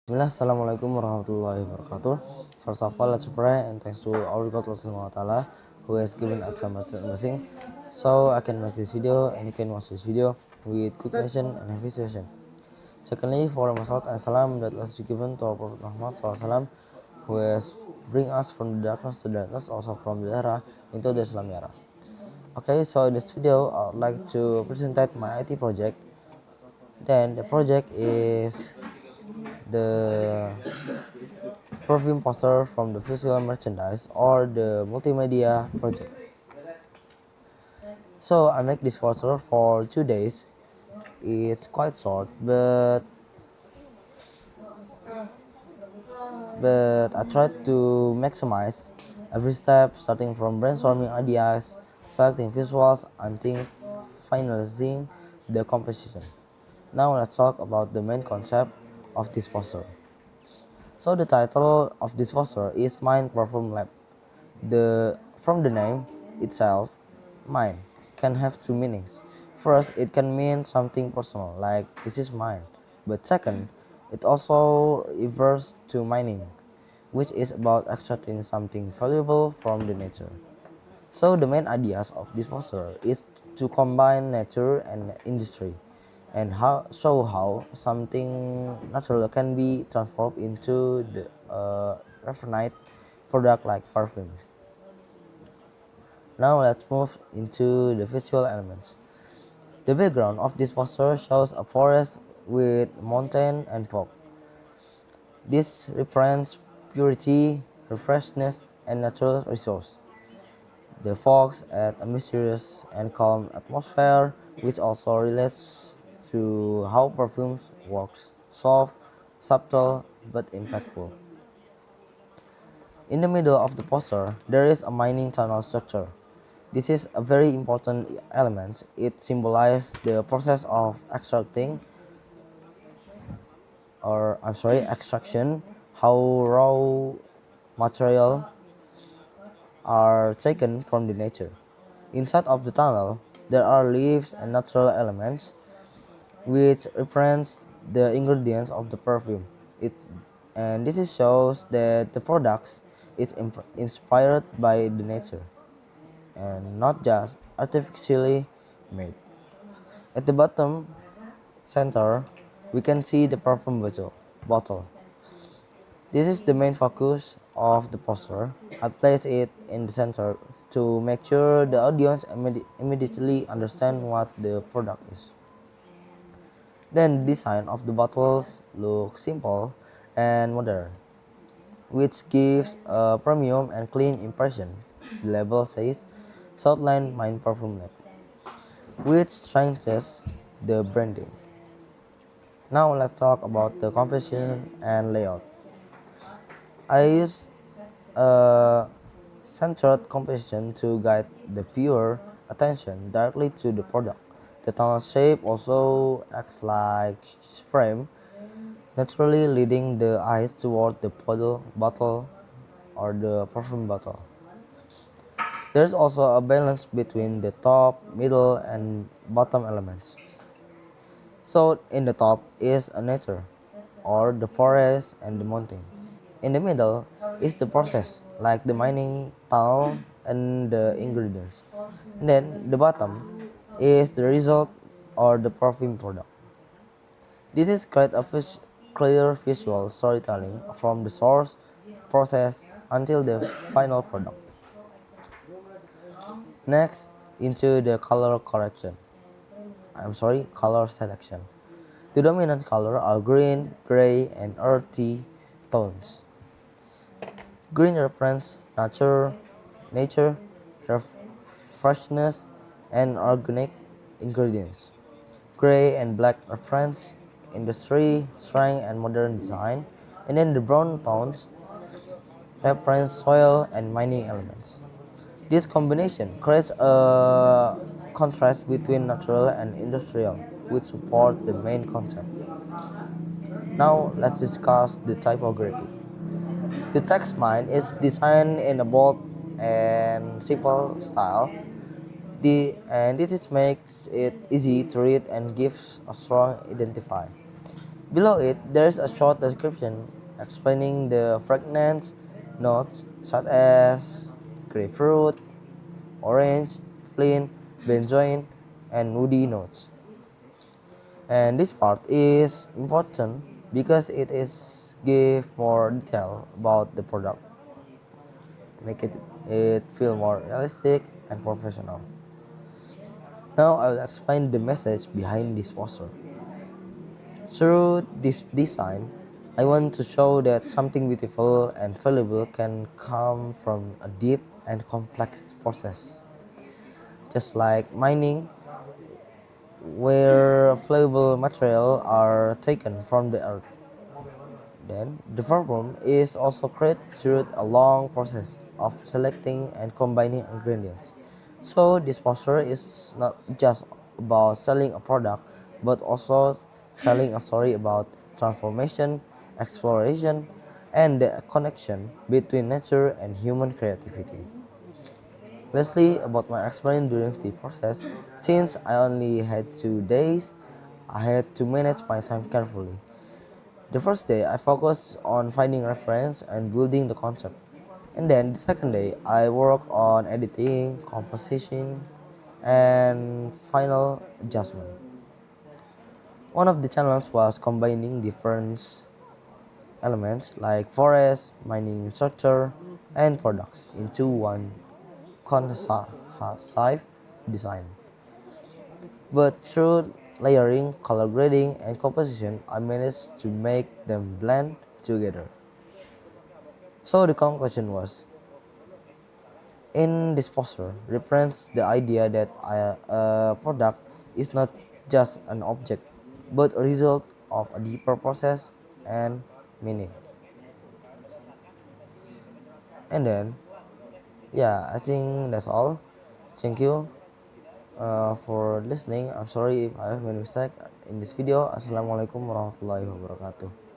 Bismillah, Assalamualaikum warahmatullahi wabarakatuh. First of all, let's pray and thanks to our God Subhanahu wa Taala who has given us some blessing. So I can make this video and you can watch this video with good vision and happy situation. Secondly, for Masalat and Salam that was given to our Prophet Muhammad SAW who has bring us from the darkness to darkness, also from the era into the Islam era. Okay, so in this video I would like to present my IT project. Then the project is the perfume poster from the visual merchandise or the multimedia project. So I make this poster for 2 days. It's quite short, but I tried to maximize every step, starting from brainstorming ideas, selecting visuals, until finalizing the composition. Now let's talk about the main concept of this poster. So the title of this poster is Mind Perfume Lab. From the name itself, mine can have two meanings. First, it can mean something personal, like this is mine. But second, it also refers to mining, which is about extracting something valuable from the nature. So the main ideas of this poster is to combine nature and industry, and show how something natural can be transformed into the refined product like perfume. Now let's move into the visual elements. The background of this poster shows a forest with mountain and fog. This represents purity, refreshness, and natural resource. The fogs add a mysterious and calm atmosphere, which also relates to how perfumes works: soft, subtle, but impactful. In the middle of the poster, there is a mining tunnel structure. This is a very important element. It symbolizes the process of extraction, how raw material are taken from the nature. Inside of the tunnel, there are leaves and natural elements, which represents the ingredients of the perfume. It and this shows that the products is inspired by the nature and not just artificially made. At the bottom center, we can see the perfume bottle. This is the main focus of the poster. I place it in the center to make sure the audience immediately understand what the product is. Then the design of the bottles looks simple and modern, which gives a premium and clean impression. The label says Southland Mine Perfume Lab, which strengthens the branding. Now let's talk about the composition and layout. I use a centered composition to guide the viewer attention directly to the product. The tunnel shape also acts like frame, naturally leading the eyes toward the bottle or the perfume bottle. There's also a balance between the top, middle, and bottom elements. So in the top is a nature, or the forest and the mountain. In the middle is the process, like the mining tunnel and the ingredients. And then the bottom is the result or the perfume product. This is create a clear visual storytelling from the source, process until the final product. Next, into the color selection. The dominant color are green, gray, and earthy tones. Green represents nature, freshness, and organic ingredients. Gray and black represents industry, strength, and modern design. And then the brown tones represent soil and mining elements. This combination creates a contrast between natural and industrial, which support the main concept. Now let's discuss the typography. The text mine is designed in a bold and simple style. And this makes it easy to read and gives a strong identify. Below it, there is a short description explaining the fragrance notes such as grapefruit, orange, flint, benzoin, and woody notes. And this part is important because it is give more detail about the product, make it feel more realistic and professional. Now I will explain the message behind this poster. Through this design, I want to show that something beautiful and valuable can come from a deep and complex process. Just like mining, where valuable material are taken from the earth. Then, the perfume is also created through a long process of selecting and combining ingredients. So, this poster is not just about selling a product, but also telling a story about transformation, exploration, and the connection between nature and human creativity. Lastly, about my experience during the process, since I only had 2 days, I had to manage my time carefully. The first day, I focused on finding reference and building the concept. And then the second day, I worked on editing, composition, and final adjustment. One of the challenges was combining different elements like forest, mining structure, and products into one concise design. But through layering, color grading, and composition, I managed to make them blend together. So the conclusion was, in this poster represents the idea that a product is not just an object, but a result of a deeper process and meaning. And then, yeah, I think that's all. Thank you for listening. I'm sorry if I have made a mistake in this video. Assalamualaikum warahmatullahi wabarakatuh.